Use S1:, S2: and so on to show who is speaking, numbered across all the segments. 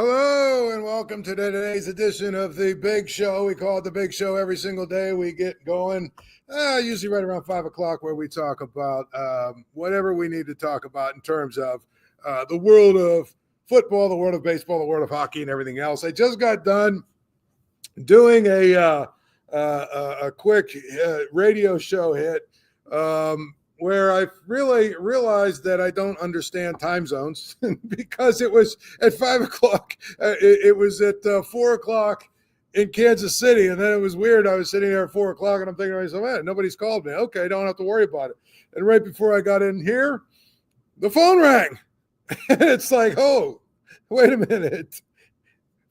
S1: Hello and welcome to today's edition of the Big Show. We call it the Big Show every single day. We get going usually right around 5 o'clock where we talk about whatever we need to talk about in terms of the world of football, the world of baseball, the world of hockey, and everything else. I just got done doing a quick radio show hit where I really realized that I don't understand time zones because it was at 5 o'clock. It was at 4 o'clock in Kansas City. And then it was weird. I was sitting there at 4 o'clock and I'm thinking to myself, man, nobody's called me. Okay, don't have to worry about it. And right before I got in here, the phone rang. And it's like, oh, wait a minute.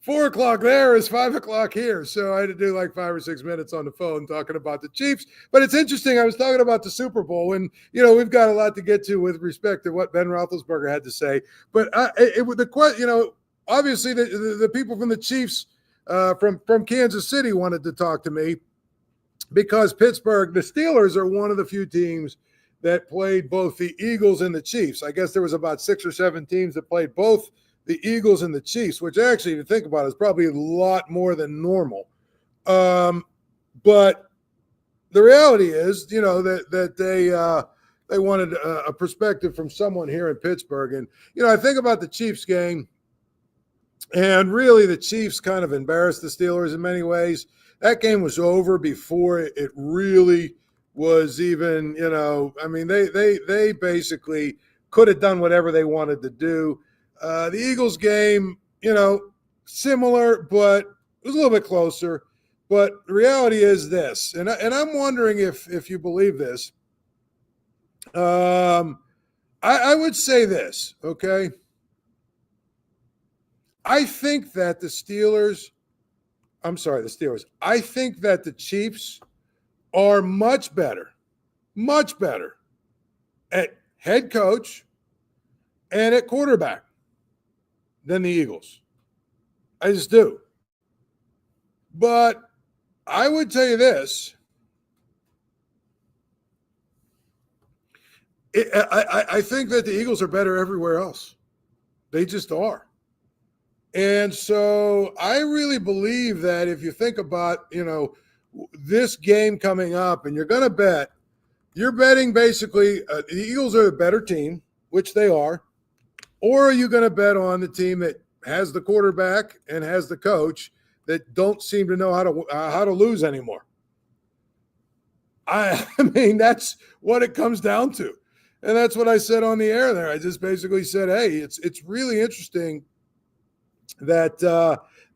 S1: 4 o'clock there is 5 o'clock here. So I had to do like 5 or 6 minutes on the phone talking about the Chiefs. But it's interesting. I was talking about the Super Bowl, and, we've got a lot to get to with respect to what Ben Roethlisberger had to say. But obviously the people from the Chiefs from Kansas City wanted to talk to me because Pittsburgh, the Steelers are one of the few teams that played both the Eagles and the Chiefs. I guess there was about 6 or 7 teams that played both the Eagles and the Chiefs, which actually, if you think about it, is probably a lot more than normal. But the reality is, that they wanted a perspective from someone here in Pittsburgh. And, I think about the Chiefs game, and really the Chiefs kind of embarrassed the Steelers in many ways. That game was over before it really was even, they basically could have done whatever they wanted to do. The Eagles game, similar, but it was a little bit closer. But the reality is this, and I'm wondering if you believe this. I would say this, okay? I think that the Steelers. I think that the Chiefs are much better at head coach and at quarterback than the Eagles. I just do. But I would tell you this. I think that the Eagles are better everywhere else. They just are. And so I really believe that if you think about, this game coming up and you're going to bet, you're betting basically the Eagles are a better team, which they are. Or are you going to bet on the team that has the quarterback and has the coach that don't seem to know how to lose anymore? I mean, that's what it comes down to. And that's what I said on the air there. I just basically said, hey, it's really interesting that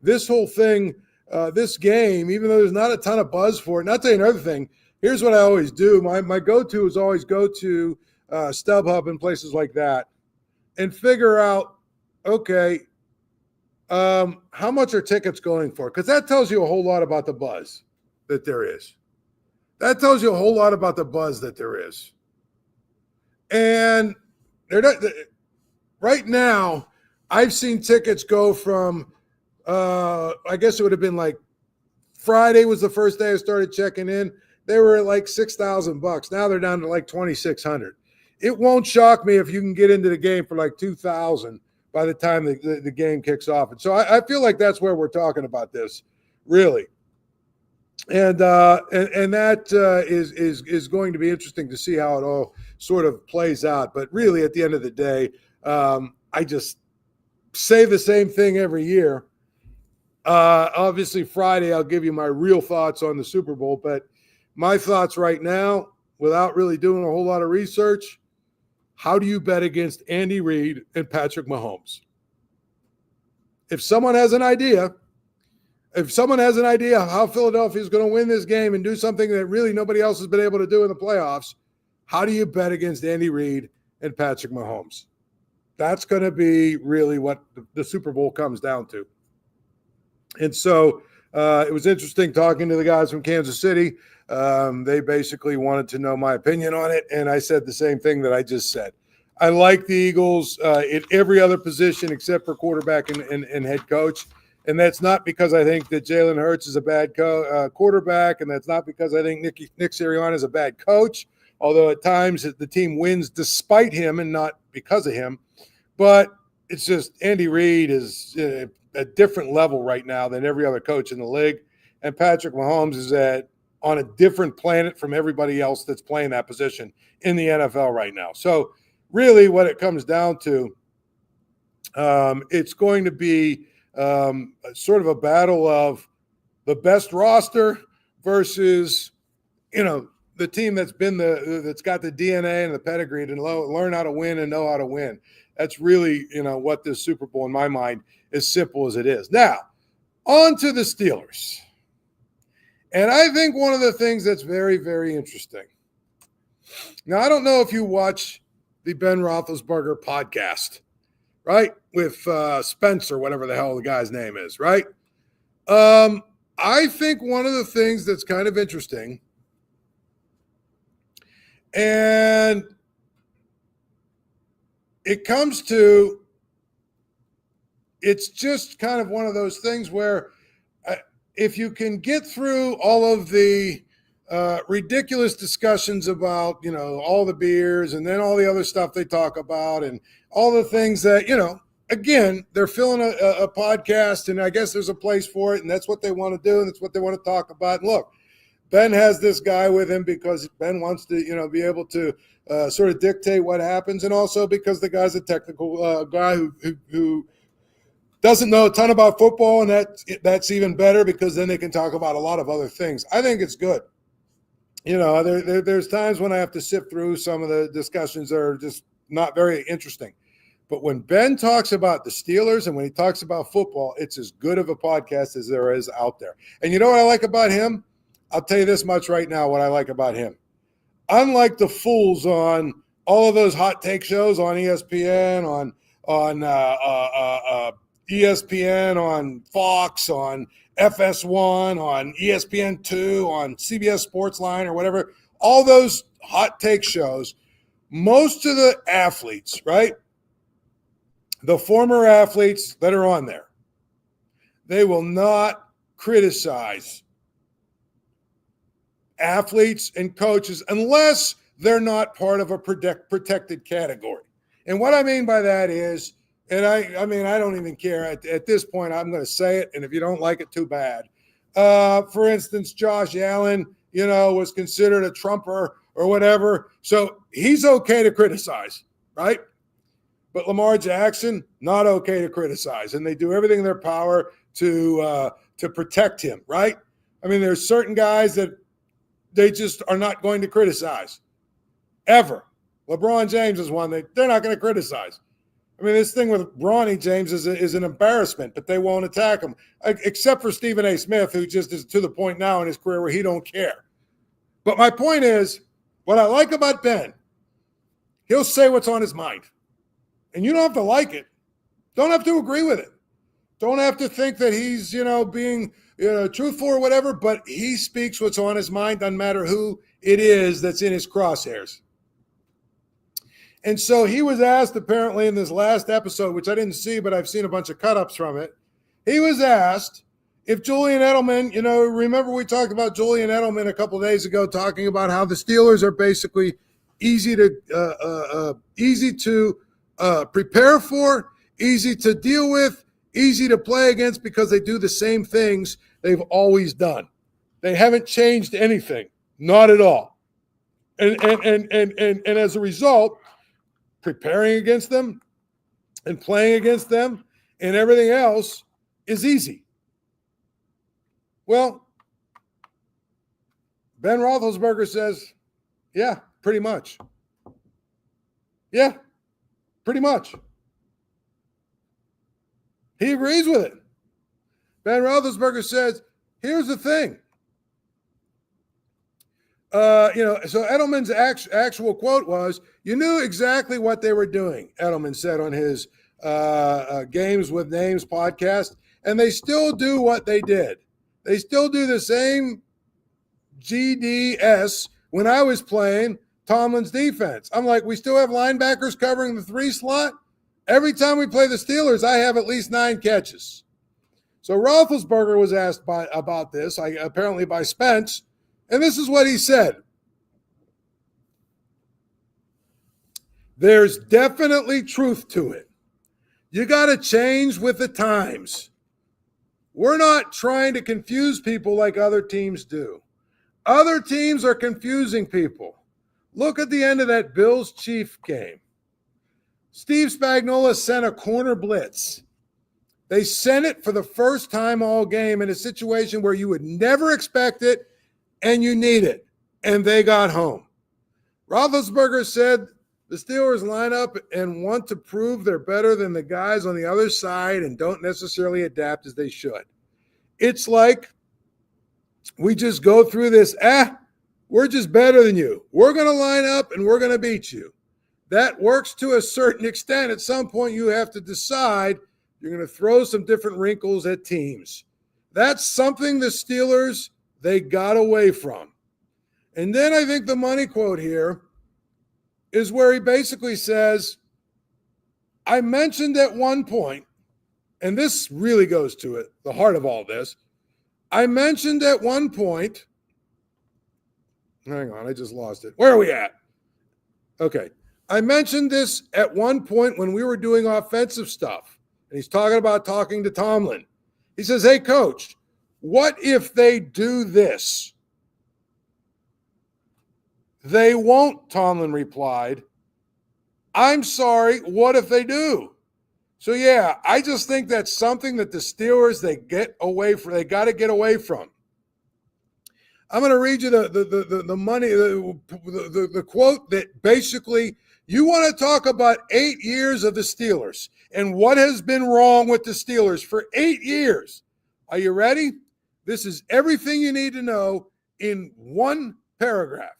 S1: this whole thing, this game, even though there's not a ton of buzz for it, and I'll tell you another thing. Here's what I always do. My go-to is always go to StubHub and places like that and figure out, okay, how much are tickets going for? Because that tells you a whole lot about the buzz that there is. That tells you a whole lot about the buzz that there is. And they're not, right now, I've seen tickets go from, I guess it would have been like Friday was the first day I started checking in. They were at like $6,000. Now they're down to like $2,600. It won't shock me if you can get into the game for like $2,000 by the time the game kicks off. And so I feel like that's where we're talking about this, really. And that is going to be interesting to see how it all sort of plays out. But really, at the end of the day, I just say the same thing every year. Obviously, Friday, I'll give you my real thoughts on the Super Bowl. But my thoughts right now, without really doing a whole lot of research, how do you bet against Andy Reid and Patrick Mahomes? If someone has an idea how Philadelphia is going to win this game and do something that really nobody else has been able to do in the playoffs, how do you bet against Andy Reid and Patrick Mahomes? That's going to be really what the Super Bowl comes down to. And so it was interesting talking to the guys from Kansas City. They basically wanted to know my opinion on it, and I said the same thing that I just said. I like the Eagles at every other position except for quarterback and head coach, and that's not because I think that Jalen Hurts is a bad quarterback, and that's not because I think Nick Sirianni is a bad coach, although at times the team wins despite him and not because of him. But it's just Andy Reid is a different level right now than every other coach in the league. And Patrick Mahomes is on a different planet from everybody else that's playing that position in the NFL right now. So really what it comes down to, it's going to be sort of a battle of the best roster versus, the team that's got the DNA and the pedigree to learn how to win and know how to win. That's really, what this Super Bowl in my mind, as simple as it is. Now, on to the Steelers. And I think one of the things that's very, very interesting. Now, I don't know if you watch the Ben Roethlisberger podcast, right? With Spencer, whatever the hell the guy's name is, right? I think one of the things that's kind of interesting, and it comes to, it's just kind of one of those things where if you can get through all of the ridiculous discussions about, all the beers and then all the other stuff they talk about and all the things that, again, they're filling a podcast, and I guess there's a place for it, and that's what they want to do, and that's what they want to talk about. And look, Ben has this guy with him because Ben wants to, be able to sort of dictate what happens, and also because the guy's a technical guy who doesn't know a ton about football, and that's even better because then they can talk about a lot of other things. I think it's good. There's times when I have to sift through some of the discussions that are just not very interesting. But when Ben talks about the Steelers and when he talks about football, it's as good of a podcast as there is out there. And you know what I like about him? I'll tell you this much right now, what I like about him. Unlike the fools on all of those hot take shows on ESPN, on ESPN, on Fox, on FS1, on ESPN2, on CBS Sportsline or whatever, all those hot take shows, most of the athletes, right, the former athletes that are on there, they will not criticize athletes and coaches unless they're not part of a protected category. And what I mean by that is, and I don't even care. At this point, I'm going to say it, and if you don't like it, too bad. For instance, Josh Allen, was considered a Trumper or whatever, so he's okay to criticize, right? But Lamar Jackson, not okay to criticize, and they do everything in their power to protect him, right? I mean, there's certain guys that they just are not going to criticize, ever. LeBron James is one they're not going to criticize. I mean, this thing with Bronny James is an embarrassment, but they won't attack him, except for Stephen A. Smith, who just is to the point now in his career where he don't care. But my point is, what I like about Ben, he'll say what's on his mind. And you don't have to like it. Don't have to agree with it. Don't have to think that he's, being, truthful or whatever, but he speaks what's on his mind, doesn't matter who it is that's in his crosshairs. And so he was asked, apparently, in this last episode, which I didn't see, but I've seen a bunch of cut-ups from it. He was asked if Julian Edelman, remember we talked about Julian Edelman a couple of days ago, talking about how the Steelers are basically easy to prepare for, easy to deal with, easy to play against because they do the same things they've always done. They haven't changed anything, not at all. And as a result, preparing against them and playing against them and everything else is easy. Well, Ben Roethlisberger says, yeah, pretty much. Yeah, pretty much. He agrees with it. Ben Roethlisberger says, here's the thing. So Edelman's actual quote was, you knew exactly what they were doing, Edelman said on his Games with Names podcast, and they still do what they did. They still do the same GDS when I was playing Tomlin's defense. I'm like, we still have linebackers covering the 3 slot? Every time we play the Steelers, I have at least 9 catches. So Roethlisberger was asked about this, apparently by Spence, and this is what he said. There's definitely truth to it. You got to change with the times. We're not trying to confuse people like other teams do. Other teams are confusing people. Look at the end of that Bills-Chiefs game. Steve Spagnuolo sent a corner blitz. They sent it for the first time all game in a situation where you would never expect it and you need it, and they got home. Roethlisberger said the Steelers line up and want to prove they're better than the guys on the other side and don't necessarily adapt as they should. It's like we just go through this, we're just better than you. We're going to line up and we're going to beat you. That works to a certain extent. At some point, you have to decide you're going to throw some different wrinkles at teams. That's something the Steelers, they got away from. And then I think the money quote here is where he basically says, I mentioned at one point, and this really goes to it, the heart of all this. I mentioned at one point, hang on, I just lost it. Where are we at? Okay. I mentioned this at one point when we were doing offensive stuff, and he's talking to Tomlin. He says, hey, coach, what if they do this? They won't, Tomlin replied. I'm sorry, what if they do? So, yeah, I just think that's something that the Steelers, they got to get away from. I'm going to read you the quote that basically, you want to talk about 8 years of the Steelers and what has been wrong with the Steelers for 8 years. Are you ready? This is everything you need to know in one paragraph.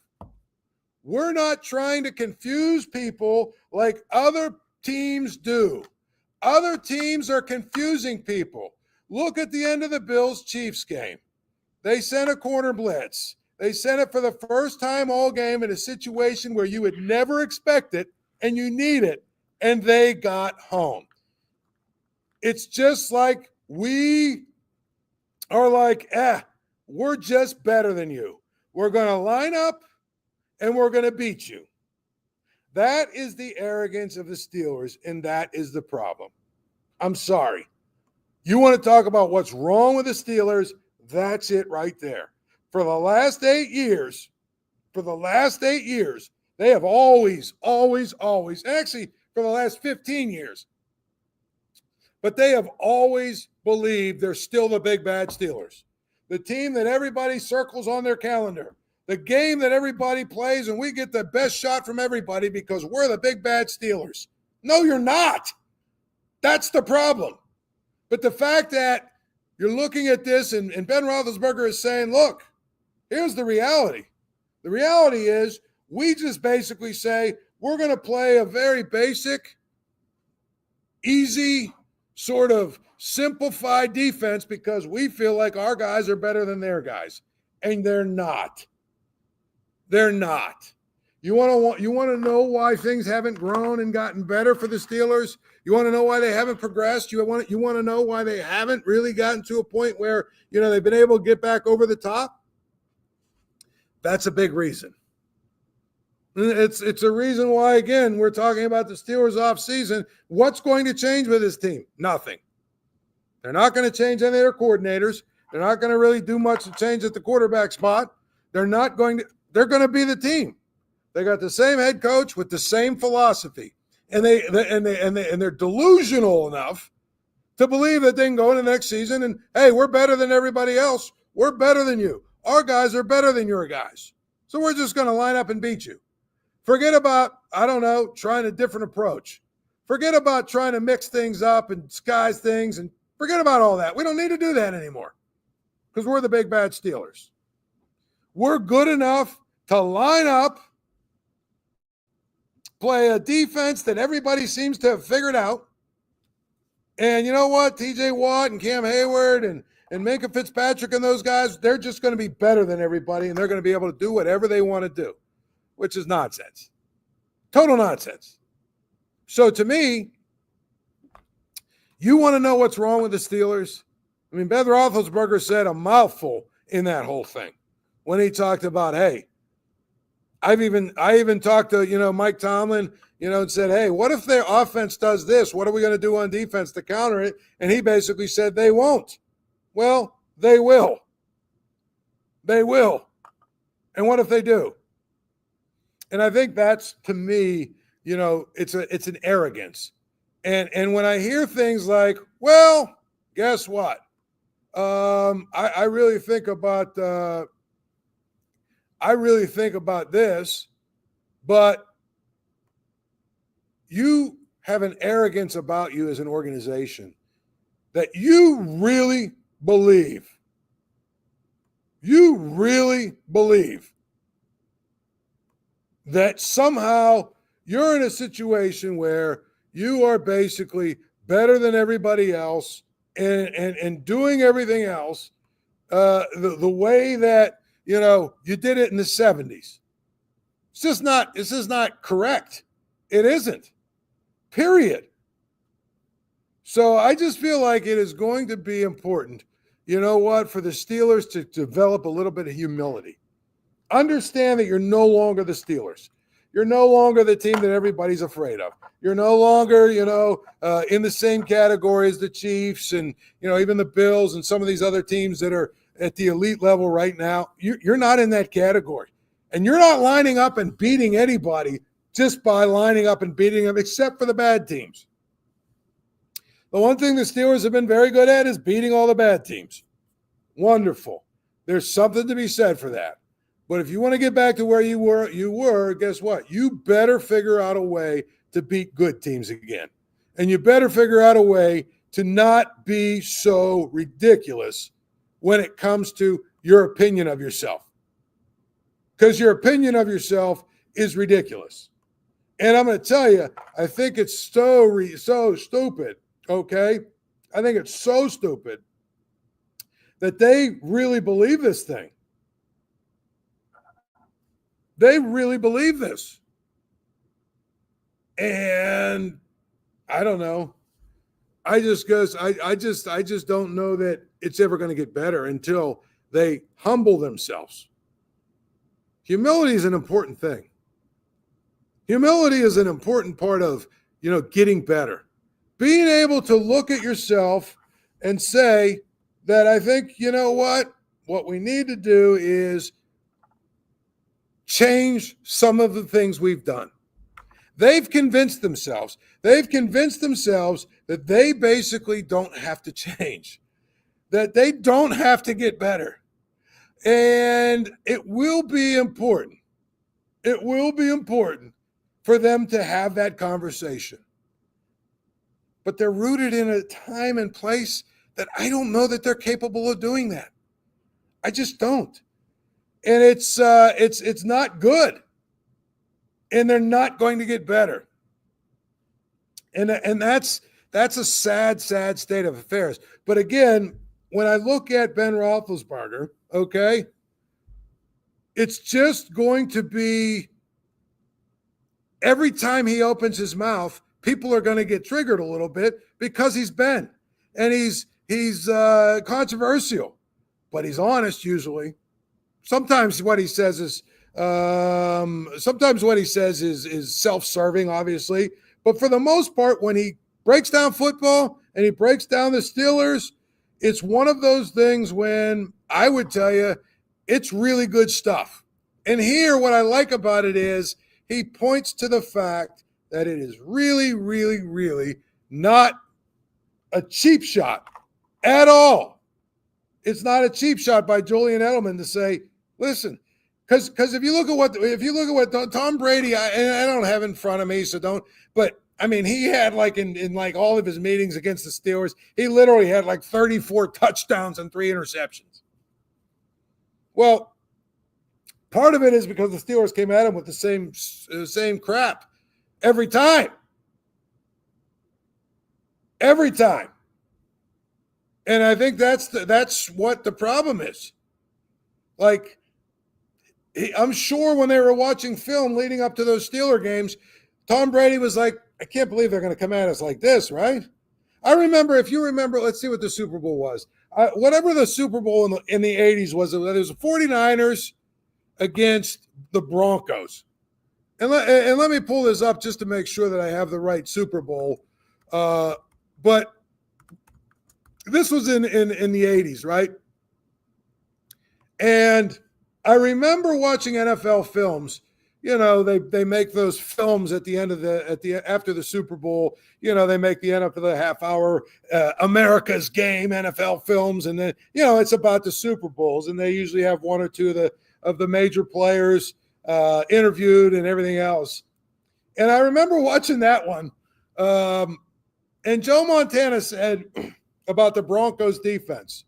S1: We're not trying to confuse people like other teams do. Other teams are confusing people. Look at the end of the Bills-Chiefs game. They sent a corner blitz. They sent it for the first time all game in a situation where you would never expect it and you need it, and they got home. It's just like we are like, we're just better than you. We're going to line up and we're going to beat you. That is the arrogance of the Steelers, and that is the problem. I'm sorry. You want to talk about what's wrong with the Steelers? That's it right there. For the last 8 years, they have always, actually for the last 15 years, but they have always believed they're still the big bad Steelers. The team that everybody circles on their calendar. The game that everybody plays and we get the best shot from everybody because we're the big bad Steelers. No, you're not. That's the problem. But the fact that you're looking at this and Ben Roethlisberger is saying, look, here's the reality. The reality is we just basically say we're going to play a very basic, easy, sort of simplified defense because we feel like our guys are better than their guys. And they're not. They're not. You want to know why things haven't grown and gotten better for the Steelers? You want to know why they haven't progressed? You want to know why they haven't really gotten to a point where, they've been able to get back over the top? That's a big reason. It's a reason why, again, we're talking about the Steelers off season. What's going to change with this team? Nothing. They're not going to change any of their coordinators. They're not going to really do much to change at the quarterback spot. They're going to be the team. They got the same head coach with the same philosophy. And they're delusional enough to believe that they can go into the next season and, hey, we're better than everybody else. We're better than you. Our guys are better than your guys. So we're just going to line up and beat you. Forget about, trying a different approach. Forget about trying to mix things up and disguise things and forget about all that. We don't need to do that anymore because we're the big bad Steelers. We're good enough to line up, play a defense that everybody seems to have figured out. And you know what? T.J. Watt and Cam Heyward and Minkah Fitzpatrick and those guys, they're just going to be better than everybody, and they're going to be able to do whatever they want to do, which is nonsense. Total nonsense. So to me, you want to know what's wrong with the Steelers? I mean, Ben Roethlisberger said a mouthful in that whole thing when he talked about, hey, I even talked to, Mike Tomlin, and said, hey, what if their offense does this? What are we going to do on defense to counter it? And he basically said they won't. Well, they will. They will. And what if they do? And I think that's, to me, it's an arrogance. And when I hear things like, well, guess what? I really think about this, but you have an arrogance about you as an organization that you really believe that somehow you're in a situation where you are basically better than everybody else and doing everything else the way that you did it in the 70s. This is not correct. It isn't. Period. So I just feel like it is going to be important, for the Steelers to develop a little bit of humility. Understand that you're no longer the Steelers. You're no longer the team that everybody's afraid of. You're no longer, in the same category as the Chiefs and, even the Bills and some of these other teams that are at the elite level right now. You're not in that category. And you're not lining up and beating anybody just by lining up and beating them, except for the bad teams. The one thing the Steelers have been very good at is beating all the bad teams. Wonderful. There's something to be said for that. But if you want to get back to where you were, guess what? You better figure out a way to beat good teams again. And you better figure out a way to not be so ridiculous when it comes to your opinion of yourself. Because your opinion of yourself is ridiculous. And I'm going to tell you, I think it's so stupid, okay? I think it's so stupid that they really believe this thing. They really believe this. And I don't know. I just don't know that it's ever going to get better until they humble themselves. Humility is an important thing. Humility is an important part of, getting better. Being able to look at yourself and say that I think, what we need to do is change some of the things we've done. They've convinced themselves that they basically don't have to change, that they don't have to get better. And it will be important. It will be important for them to have that conversation. But they're rooted in a time and place that I don't know that they're capable of doing that. I just don't. And it's not good. And they're not going to get better. And that's a sad state of affairs. But again, when I look at Ben Roethlisberger, okay, it's just going to be every time he opens his mouth, people are going to get triggered a little bit because he's Ben. And he's controversial, but he's honest usually. Sometimes what he says is self-serving, obviously. But for the most part, when he breaks down football and he breaks down the Steelers, it's one of those things when I would tell you it's really good stuff. And here, what I like about it is he points to the fact that it is really, really, really not a cheap shot at all. It's not a cheap shot by Julian Edelman to say, listen, because if you look at what Tom Brady, I don't have in front of me, so don't. But I mean, he had in all of his meetings against the Steelers, he literally had 34 touchdowns and 3 interceptions. Well, part of it is because the Steelers came at him with the same crap every time. Every time. And I think that's what the problem is. I'm sure when they were watching film leading up to those Steeler games, Tom Brady was like, I can't believe they're going to come at us like this, right? If you remember, let's see what the Super Bowl was. Whatever the Super Bowl in the 80s was, it was the 49ers against the Broncos. And let me pull this up just to make sure that I have the right Super Bowl. But this this was in the 80s, right? And I remember watching NFL films. You know, they make those films at the end of after the Super Bowl. You know, they make the end of the half-hour America's Game NFL films, and then it's about the Super Bowls, and they usually have one or two of the major players interviewed and everything else. And I remember watching that one, and Joe Montana said about the Broncos defense.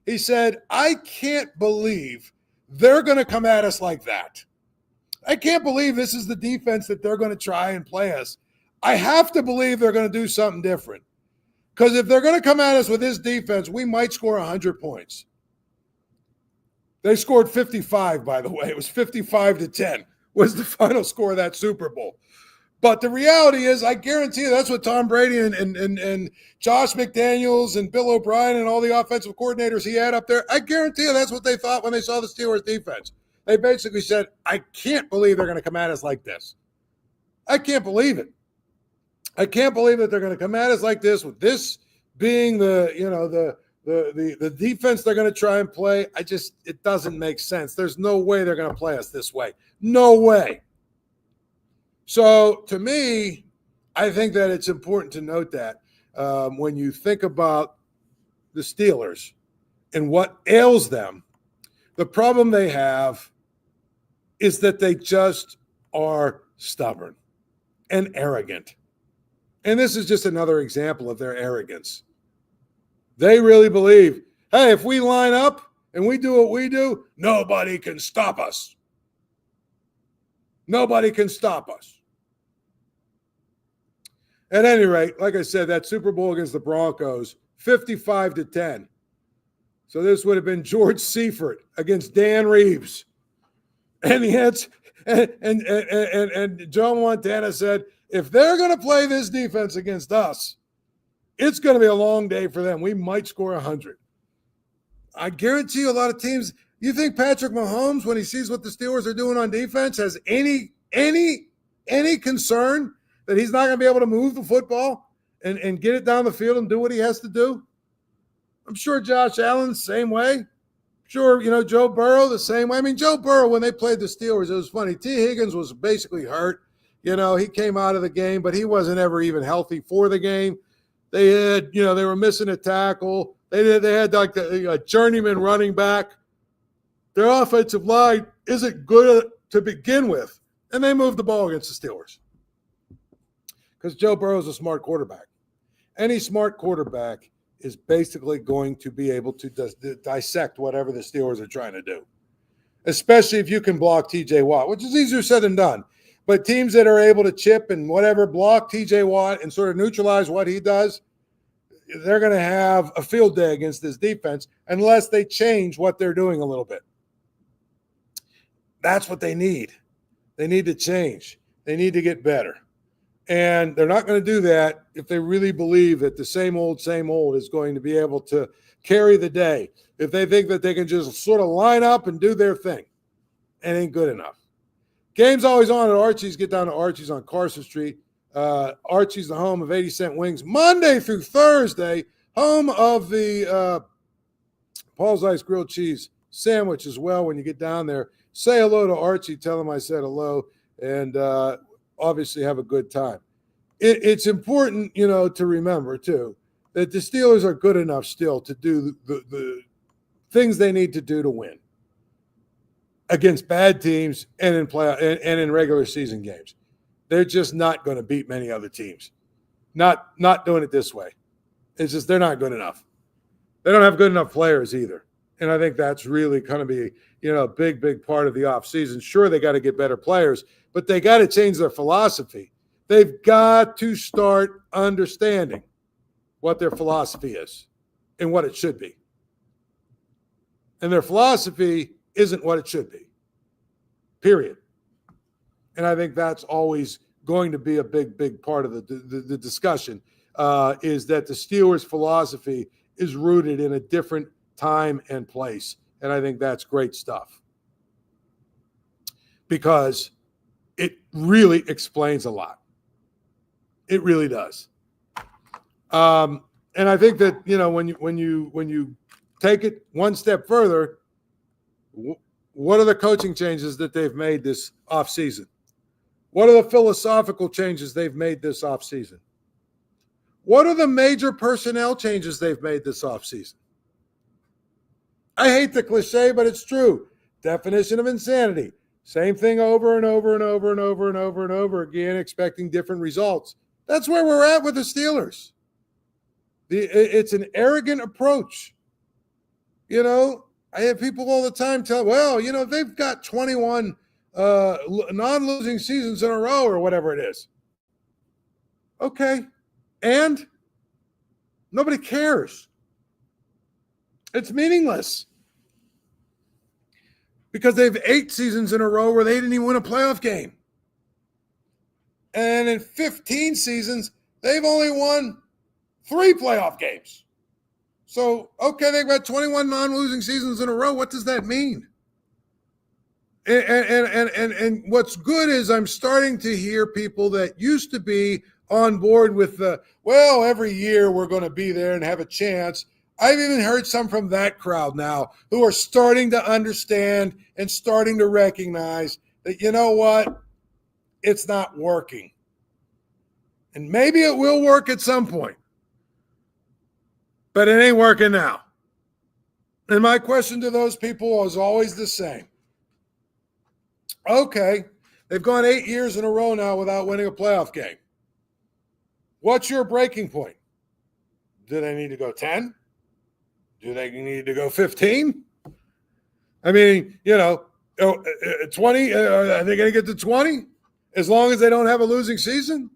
S1: He said, "I can't believe they're going to come at us like that. I can't believe this is the defense that they're going to try and play us. I have to believe they're going to do something different. Because if they're going to come at us with this defense, we might score 100 points." They scored 55, by the way. It was 55-10 was the final score of that Super Bowl. But the reality is, I guarantee you that's what Tom Brady and Josh McDaniels and Bill O'Brien and all the offensive coordinators he had up there, I guarantee you that's what they thought when they saw the Steelers defense. They basically said, "I can't believe they're going to come at us like this. I can't believe it. I can't believe that they're going to come at us like this, with this being the defense they're going to try and play. It doesn't make sense. There's no way they're going to play us this way. No way." So to me, I think that it's important to note that when you think about the Steelers and what ails them, the problem they have is that they just are stubborn and arrogant. And this is just another example of their arrogance. They really believe, hey, if we line up and we do what we do, nobody can stop us. Nobody can stop us. At any rate, like I said, that Super Bowl against the Broncos, 55-10. So this would have been George Seifert against Dan Reeves. And and Joe Montana said, if they're going to play this defense against us, it's going to be a long day for them. We might score 100. I guarantee you a lot of teams, you think Patrick Mahomes, when he sees what the Steelers are doing on defense, has any concern that he's not going to be able to move the football and get it down the field and do what he has to do? I'm sure Josh Allen, same way. Sure, Joe Burrow, the same way. I mean, Joe Burrow, when they played the Steelers, it was funny. T. Higgins was basically hurt. He came out of the game, but he wasn't ever even healthy for the game. They had, they were missing a tackle. They had like a journeyman running back. Their offensive line isn't good to begin with, and they moved the ball against the Steelers because Joe Burrow is a smart quarterback. Any smart quarterback is basically going to be able to dissect whatever the Steelers are trying to do, especially if you can block T.J. Watt, which is easier said than done. But teams that are able to chip and whatever block T.J. Watt and sort of neutralize what he does, they're going to have a field day against this defense unless they change what they're doing a little bit. That's what they need. They need to change. They need to get better. And they're not going to do that if they really believe that the same old is going to be able to carry the day. If they think that they can just sort of line up and do their thing, it ain't good enough. Game's always on at Archie's. Get down to Archie's on Carson Street. Archie's, the home of 80-cent wings, Monday through Thursday, home of the Paul Zeise grilled cheese sandwich as well. When you get down there, say hello to Archie. Tell him I said hello, and obviously have a good time. It's important, to remember, too, that the Steelers are good enough still to do the things they need to do to win against bad teams and in and in regular season games. They're just not going to beat many other teams. Not doing it this way. It's just they're not good enough. They don't have good enough players either. And I think that's really going to be, a big part of the offseason. Sure, they got to get better players, but they got to change their philosophy. They've got to start understanding what their philosophy is and what it should be. And their philosophy isn't what it should be, period. And I think that's always going to be a big part of the discussion, is that the Steelers' philosophy is rooted in a different time and place. And I think that's great stuff because it really explains a lot. It really does. And And I think that, when you take it one step further, what are the coaching changes that they've made this offseason? What are the philosophical changes they've made this offseason? What are the major personnel changes they've made this offseason? I hate the cliche, but it's true. Definition of insanity. Same thing over and over and over and over and over and over again, expecting different results. That's where we're at with the Steelers. It's an arrogant approach. I have people all the time tell, they've got 21 non-losing seasons in a row or whatever it is. Okay. And nobody cares. It's meaningless. Because they have 8 seasons in a row where they didn't even win a playoff game. And in 15 seasons, they've only won 3 playoff games. So, okay, they've got 21 non-losing seasons in a row. What does that mean? And what's good is I'm starting to hear people that used to be on board with every year we're going to be there and have a chance. I've even heard some from that crowd now who are starting to understand and starting to recognize that, you know what, it's not working. And maybe it will work at some point, but it ain't working now. And my question to those people is always the same. Okay, they've gone 8 years in a row now without winning a playoff game. What's your breaking point? Do they need to go 10? Do they need to go 15? I mean, 20, are they going to get to 20? As long as they don't have a losing season?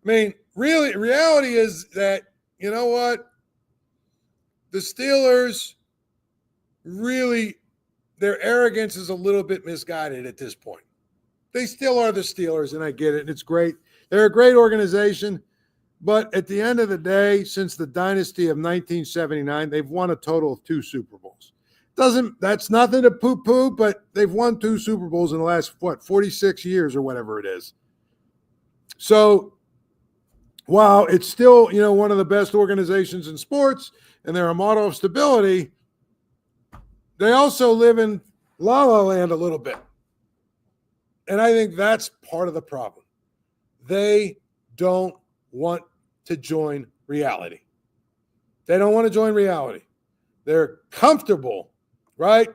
S1: I mean, really, reality is that, you know what? The Steelers really, their arrogance is a little bit misguided at this point. They still are the Steelers, and I get it, and it's great. They're a great organization. But at the end of the day, since the dynasty of 1979, they've won a total of 2 Super Bowls. That's nothing to poo-poo, but they've won 2 Super Bowls in the last, 46 years or whatever it is. So while it's still, one of the best organizations in sports and they're a model of stability, they also live in la-la land a little bit. And I think that's part of the problem. They don't want to join reality. They don't want to join reality. They're comfortable, right?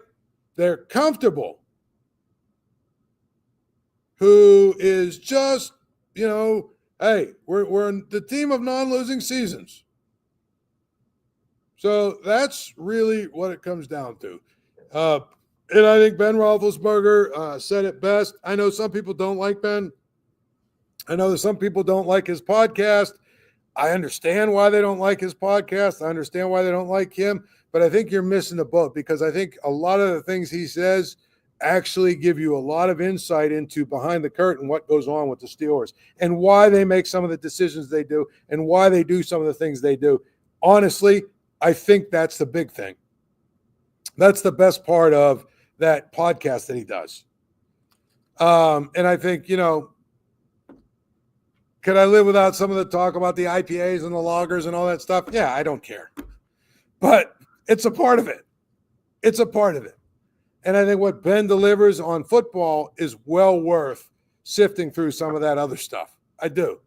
S1: They're comfortable. Who is just, hey, we're in the team of non-losing seasons. So that's really what it comes down to. And I think Ben Roethlisberger said it best. I know some people don't like Ben. I know that some people don't like his podcast. I understand why they don't like his podcast. I understand why they don't like him. But I think you're missing the boat because I think a lot of the things he says actually give you a lot of insight into behind the curtain what goes on with the Steelers and why they make some of the decisions they do and why they do some of the things they do. Honestly, I think that's the big thing. That's the best part of that podcast that he does. And I think, could I live without some of the talk about the IPAs and the loggers and all that stuff? Yeah, I don't care. But it's a part of it. It's a part of it. And I think what Ben delivers on football is well worth sifting through some of that other stuff. I do.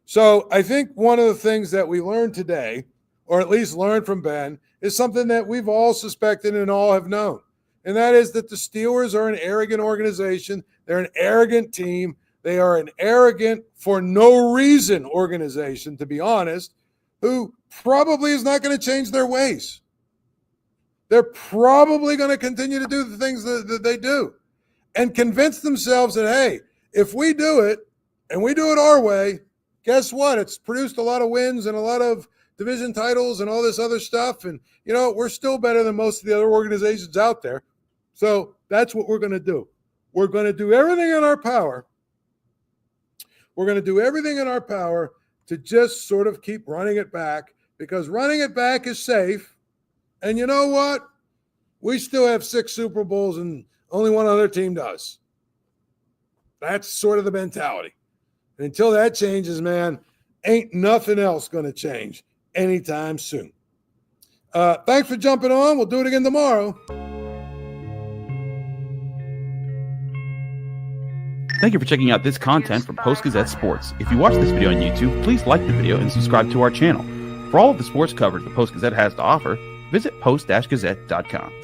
S1: So I think one of the things that we learned today, or at least learned from Ben, is something that we've all suspected and all have known. And that is that the Steelers are an arrogant organization. They're an arrogant team. They are an arrogant, for no reason organization, to be honest, who probably is not going to change their ways. They're probably going to continue to do the things that they do and convince themselves that, hey, if we do it and we do it our way, guess what? It's produced a lot of wins and a lot of division titles and all this other stuff. And, we're still better than most of the other organizations out there. So that's what we're going to do. We're going to do everything in our power. We're going to do everything in our power to just sort of keep running it back because running it back is safe. And you know what? We still have 6 Super Bowls and only one other team does. That's sort of the mentality. And until that changes, man, Ain't nothing else going to change anytime soon. Thanks for jumping on. We'll do it again tomorrow.
S2: Thank you for checking out this content from Post-Gazette Sports. If you watch this video on YouTube, please like the video and subscribe to our channel. For all of the sports coverage the Post-Gazette has to offer, visit post-gazette.com.